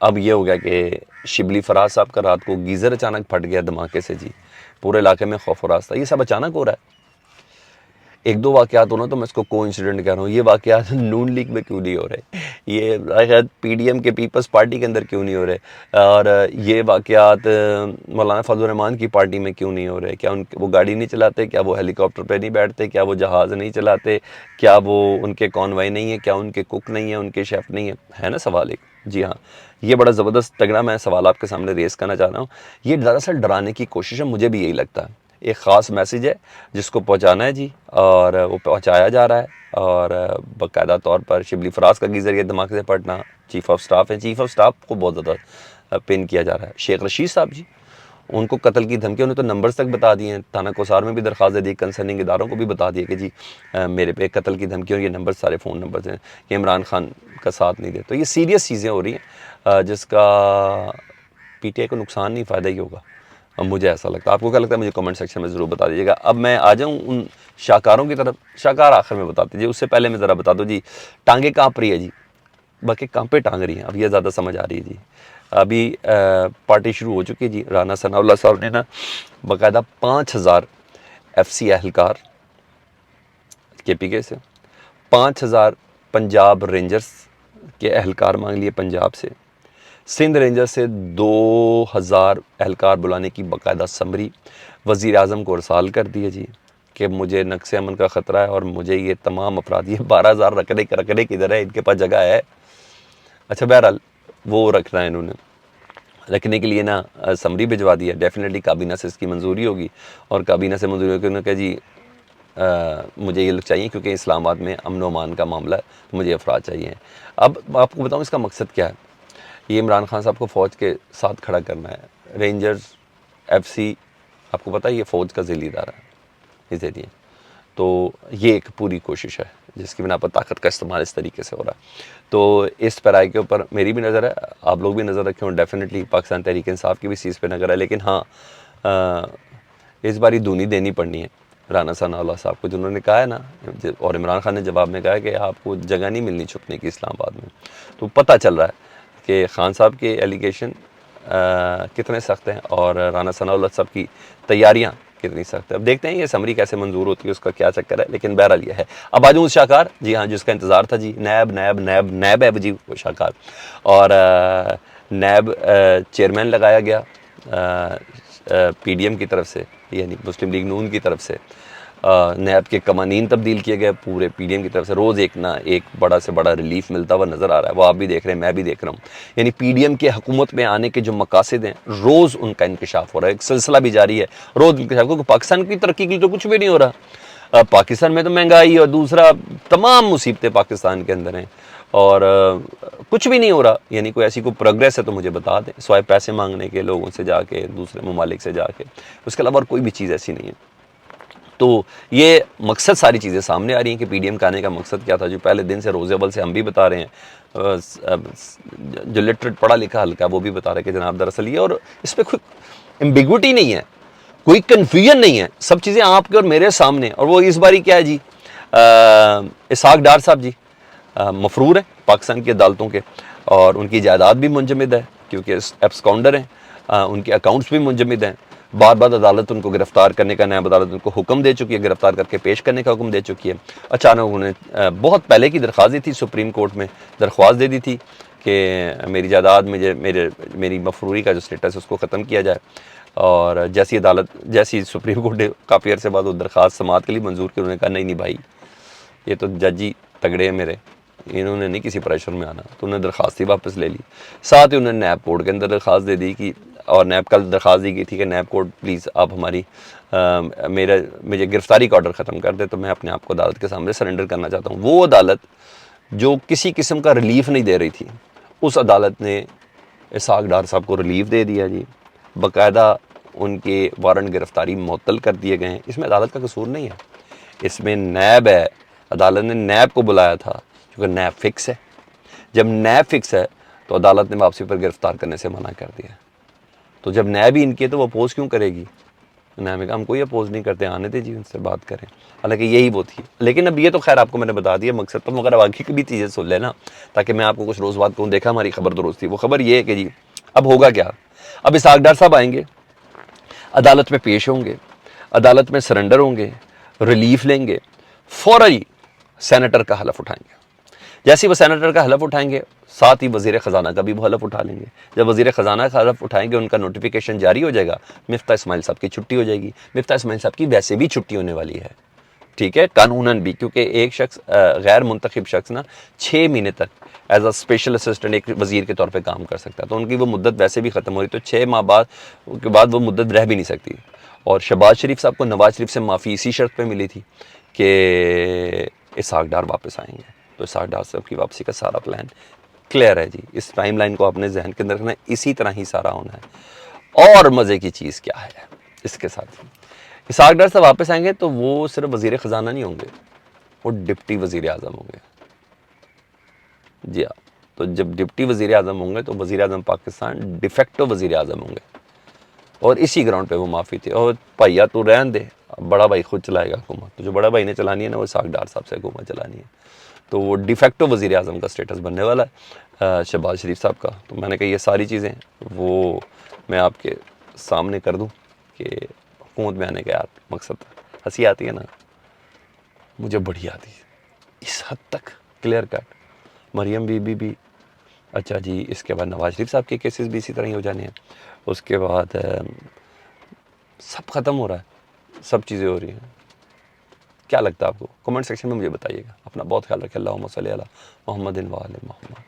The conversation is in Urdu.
اب یہ ہو گیا کہ شبلی فراز صاحب کا رات کو گیزر اچانک پھٹ گیا دھماکے سے جی، پورے علاقے میں خوف و راز تھا. یہ سب اچانک ہو رہا ہے. ایک دو واقعات ہونا تو میں اس کو انسیڈنٹ کہہ رہا ہوں. یہ واقعات نون لیگ میں کیوں نہیں ہو رہے, یہ شاید پی ڈی ایم کے پیپلز پارٹی کے اندر کیوں نہیں ہو رہے, اور یہ واقعات مولانا فضل الرحمان کی پارٹی میں کیوں نہیں ہو رہے؟ کیا وہ گاڑی نہیں چلاتے؟ کیا وہ ہیلی کاپٹر پہ نہیں بیٹھتے؟ کیا وہ جہاز نہیں چلاتے؟ کیا وہ ان کے کانوائی نہیں ہے؟ کیا ان کے کوک نہیں ہے؟ ان کے شیف نہیں ہے نا سوال ایک. جی ہاں, یہ بڑا زبردست تگڑا میں سوال آپ کے سامنے ریز کرنا چاہ رہا ہوں. یہ دراصل ڈرانے کی کوشش ہے, مجھے بھی یہی لگتا ہے. ایک خاص میسیج ہے جس کو پہنچانا ہے جی, اور وہ پہنچایا جا رہا ہے, اور باقاعدہ طور پر شبلی فراز کا کی ذریعے دھماکے سے پڑھنا. چیف آف سٹاف ہیں, چیف آف سٹاف کو بہت زیادہ پن کیا جا رہا ہے. شیخ رشید صاحب جی, ان کو قتل کی دھمکی, انہیں تو نمبرز تک بتا دیے ہیں. تھانہ کوسار میں بھی درخواست دے دی, کنسرننگ اداروں کو بھی بتا دیا کہ جی میرے پہ قتل کی دھمکی, اور یہ نمبر سارے فون نمبرز ہیں, کہ عمران خان کا ساتھ نہیں دے. تو یہ سیریس چیزیں ہو رہی ہیں جس کا پی ٹی آئی کو نقصان نہیں, فائدہ ہی ہوگا. اب مجھے ایسا لگتا ہے. آپ کو کیا لگتا ہے؟ مجھے کمنٹ سیکشن میں ضرور بتا دیجیے گا. اب میں آ جاؤں ان شاہکاروں کی طرف. شاہکار آخر میں بتاتے جی, اس سے پہلے میں ذرا بتا دوں جی, ٹانگیں کانپ رہی ہے جی. باقی کہاں پہ ٹانگ رہی ہیں, اب یہ زیادہ سمجھ آ رہی ہے جی. ابھی پارٹی شروع ہو چکی ہے جی. رانا ثناء اللہ صاحب نے نا باقاعدہ 5000 ایف سی اہلکار کے پی کے سے, 5000 پنجاب رینجرز کے اہلکار مانگ لیے پنجاب سے, سندھ رینجر سے 2000 اہلکار بلانے کی باقاعدہ سمری وزیر اعظم کو ارسال کر دیے جی, کہ مجھے نقص امن کا خطرہ ہے, اور مجھے یہ تمام افراد, یہ 12000 رکھنے کدھر ہے, ان کے پاس جگہ ہے. اچھا بہرحال وہ رکھنا ہے انہوں نے, رکھنے کے لیے نا سمری بھجوا دیا. ڈیفینیٹلی کابینہ سے اس کی منظوری ہوگی, اور کابینہ سے منظوری ہوگی. انہوں نے کہا جی مجھے یہ لوگ چاہیے, کیونکہ اسلام آباد میں امن و امان کا معاملہ ہے, تو مجھے افراد چاہیے. اب آپ کو بتاؤں اس کا مقصد کیا ہے. یہ عمران خان صاحب کو فوج کے ساتھ کھڑا کرنا ہے. رینجرز ایف سی آپ کو پتہ ہے یہ فوج کا ذیلی ادارہ ہے اس ذریعے. تو یہ ایک پوری کوشش ہے جس کی بنا پر طاقت کا استعمال اس طریقے سے ہو رہا ہے. تو اس پیرائی کے اوپر میری بھی نظر ہے, آپ لوگ بھی نظر رکھیں, اور ڈیفینیٹلی پاکستان تحریک انصاف کی بھی چیز پہ نظر ہے. لیکن ہاں اس باری دونی دینی پڑنی ہے رانا ثناء اللہ صاحب کو, جنہوں نے کہا ہے نا, اور عمران خان نے جواب میں کہا کہ آپ کو جگہ نہیں ملنی چھپنے کی اسلام آباد میں. تو پتہ چل رہا ہے کہ خان صاحب کے ایلیگیشن کتنے سخت ہیں, اور رانا ثناء اللہ صاحب کی تیاریاں کتنی سخت ہے. اب دیکھتے ہیں یہ سمری کیسے منظور ہوتی ہے, اس کا کیا چکر ہے. لیکن بہرحال یہ ہے. اب آ جاؤں اس شاہکار, جی ہاں, جس کا انتظار تھا جی, نیب ہے جی وہ شاہکار. اور نیب چیئرمین لگایا گیا پی ڈی ایم کی طرف سے, یعنی مسلم لیگ نون کی طرف سے. نیب کے قوانین تبدیل کیے گئے پورے پی ڈی ایم کی طرف سے. روز ایک بڑا سے بڑا ریلیف ملتا ہوا نظر آ رہا ہے. وہ آپ بھی دیکھ رہے ہیں, میں بھی دیکھ رہا ہوں. یعنی پی ڈی ایم کے حکومت میں آنے کے جو مقاصد ہیں, روز ان کا انکشاف ہو رہا ہے. ایک سلسلہ بھی جاری ہے, روز انکشاف, کیونکہ پاکستان کی ترقی کے لیے تو کچھ بھی نہیں ہو رہا. پاکستان میں تو مہنگائی, اور دوسرا تمام مصیبتیں پاکستان کے اندر ہیں, اور کچھ بھی نہیں ہو رہا. یعنی کوئی ایسی کوئی پروگریس ہے تو مجھے بتا دیں, سوائے پیسے مانگنے کے لوگوں سے جا کے, دوسرے ممالک سے جا کے. اس کے علاوہ اور کوئی بھی چیز ایسی نہیں ہے. تو یہ مقصد ساری چیزیں سامنے آ رہی ہیں کہ پی ڈی ایم کے آنے کا مقصد کیا تھا. جو پہلے دن سے روز اول سے ہم بھی بتا رہے ہیں, جو لٹریٹ پڑھا لکھا ہلکا وہ بھی بتا رہے کہ جناب دراصل یہ, اور اس پہ کوئی ایمبیگوٹی نہیں ہے, کوئی کنفیوژن نہیں ہے, سب چیزیں آپ کے اور میرے سامنے. اور وہ اس باری کیا ہے جی, اسحاق ڈار صاحب جی مفرور ہیں پاکستان کی عدالتوں کے, اور ان کی جائیداد بھی منجمد ہے کیونکہ ایبسکاؤنڈر ہیں, ان کے اکاؤنٹس بھی منجمد ہیں. بار بار عدالت ان کو گرفتار کرنے کا, نیب عدالت ان کو حکم دے چکی ہے, گرفتار کر کے پیش کرنے کا حکم دے چکی ہے. اچانک انہوں نے بہت پہلے کی درخواست دی تھی, سپریم کورٹ میں درخواست دے دی تھی کہ میری جائیداد میری مفروری کا جو سٹیٹس ہے اس کو ختم کیا جائے. اور جیسی سپریم کورٹ نے کافی عرصے بعد وہ درخواست سماعت کے لیے منظور کی, انہوں نے کہا نہیں بھائی, یہ تو جج ہی تگڑے ہیں میرے, انہوں نے نہیں کسی پریشر میں آنا. تو انہوں نے درخواست ہی واپس لے لی. ساتھ ہی انہوں نے نیب کورٹ کے اندر درخواست دے دی کہ, اور نیب کل درخواست دی گئی تھی کہ نیب کورٹ پلیز آپ ہماری مجھے گرفتاری کا آرڈر ختم کر دے, تو میں اپنے آپ کو عدالت کے سامنے سرنڈر کرنا چاہتا ہوں. وہ عدالت جو کسی قسم کا ریلیف نہیں دے رہی تھی, اس عدالت نے اسحاق ڈار صاحب کو ریلیف دے دیا جی. باقاعدہ ان کے وارنٹ گرفتاری معطل کر دیے گئے ہیں. اس میں عدالت کا قصور نہیں ہے, اس میں نیب ہے. عدالت نے نیب کو بلایا تھا کیونکہ نیب فکس ہے. جب نیب فکس ہے تو عدالت نے واپسی پر گرفتار کرنے سے منع کر دیا. تو جب نیب ہی ان کی ہے تو وہ اپوز کیوں کرے گی؟ میں نے کہا ہم کوئی اپوز نہیں کرتے, آنے دیں جی, ان سے بات کریں. حالانکہ یہی وہ تھی. لیکن اب یہ تو خیر آپ کو میں نے بتا دیا مقصد, تو مگر باقی کی بھی چیزیں سن لینا تاکہ میں آپ کو کچھ روز بات کہوں. دیکھا ہماری خبر درست تھی. وہ خبر یہ ہے کہ جی اب ہوگا کیا, اب اسحاق ڈار صاحب آئیں گے, عدالت میں پیش ہوں گے, عدالت میں سرنڈر ہوں گے, ریلیف لیں گے, فوری سینیٹر کا حلف اٹھائیں گے. جیسے وہ سینیٹر کا حلف اٹھائیں گے, ساتھ ہی وزیر خزانہ کا بھی وہ حلف اٹھا لیں گے. جب وزیر خزانہ کا حلف اٹھائیں گے, ان کا نوٹیفیکیشن جاری ہو جائے گا, مفتاح اسماعیل صاحب کی چھٹی ہو جائے گی. مفتاح اسماعیل صاحب کی ویسے بھی چھٹی ہونے والی ہے, ٹھیک ہے, قانوناً بھی, کیونکہ ایک شخص غیر منتخب شخص نا 6 مہینے تک ایز اے اسپیشل اسسٹنٹ ایک وزیر کے طور پہ کام کر سکتا ہے. تو ان کی وہ مدت ویسے بھی ختم ہو رہی, تو 6 ماہ بعد وہ مدت رہ بھی نہیں سکتی. اور شہباز شریف صاحب کو نواز شریف سے معافی اسی شرط پہ ملی تھی کہ اسحاق ڈار واپس آئیں گے. تو اسحاق ڈار صاحب کی واپسی کا سارا پلان کلیئر ہے جی. اس ٹائم لائن کو اپنے ذہن کے اندر رکھنا ہے, اسی طرح ہی سارا ہونا ہے. اور مزے کی چیز کیا ہے اس کے ساتھ, اسحاق ڈار صاحب واپس آئیں گے تو وہ صرف وزیر خزانہ نہیں ہوں گے, وہ ڈپٹی وزیر اعظم ہوں گے. جی ہاں, تو جب ڈپٹی وزیر اعظم ہوں گے تو وزیر اعظم پاکستان ڈیفیکٹو وزیر اعظم ہوں گے. اور اسی گراؤنڈ پہ وہ معافی تھی. اور بھیا تو رہن دے, بڑا بھائی خود چلائے گا حکومت. تو جو بڑا بھائی نے چلانی ہے نا, وہ اسحاق ڈار صاحب سے حکومت چلانی ہے. تو وہ ڈیفیکٹو وزیر اعظم کا سٹیٹس بننے والا ہے شہباز شریف صاحب کا. تو میں نے کہا یہ ساری چیزیں وہ میں آپ کے سامنے کر دوں کہ حکومت میں آنے کا یار مقصد. ہنسی آتی ہے نا, مجھے بڑی آتی ہے اس حد تک کلیئر کٹ. مریم بی بی بھی اچھا جی, اس کے بعد نواز شریف صاحب کے کیسز بھی اسی طرح ہی ہو جانے ہیں. اس کے بعد سب ختم ہو رہا ہے, سب چیزیں ہو رہی ہیں. کیا لگتا ہے آپ کو؟ کمنٹ سیکشن میں مجھے بتائیے گا. اپنا بہت خیال رکھیں. اللہم صلی علی محمد و آل محمد.